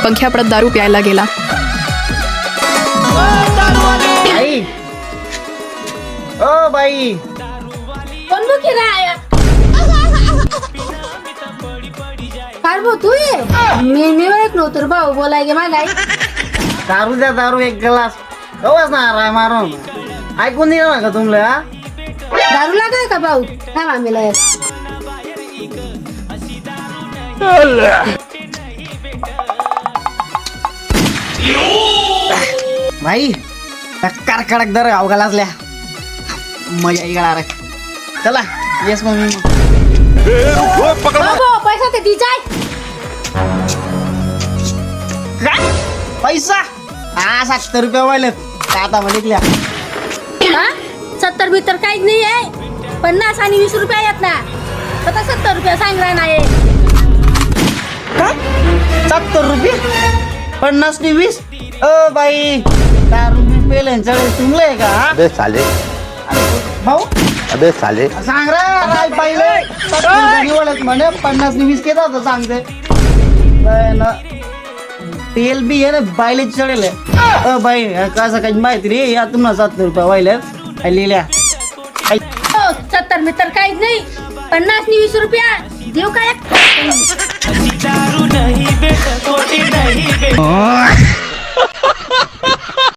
पंख्या परत दारू प्यायला गेला. बाई ओ बाई कोण बुकी राय काय बो तू ये मी एक नव्हतो रे भाऊ बोलाय गे मागाय दारू द्या दारू एक ग्लास कवाच ना राय मारून ऐकून दिलं ना का तुमला हा? दारू लागाय का भाऊ काय मामीला भाई टक्कर कडक दर गाव गलासल्या मजा इकडा रे चला येस मग भाऊ पैसा ते दी जाय काय पैसा हा 70 रुपये वाले आता निघल्या हा 70 भीतर काहीच नाही आहे 50 आणि 20 रुपये आहेत ना आता 70 रुपये सांग रहा नाही काय 70 रुपये 50 ने 20 ओ बाई दारू बी पेले चढे तुमले का हा? अबे साले भाऊ अबे साले सांग रे राय पाहिले 70 रुपये निवडत म्हणे 50 ने 20 केदा तर सांगते पण तेल बी आहे ना बायले चढेल ओ बाई कसं काही माहिती रे या तुम्हाला 70 रुपये वाहिले लिहिल्या 70 भीतर काहीच नाही 50 आणि 20 रुपया देऊ काय दारू नहीं बेटा कोटी नहीं बेटा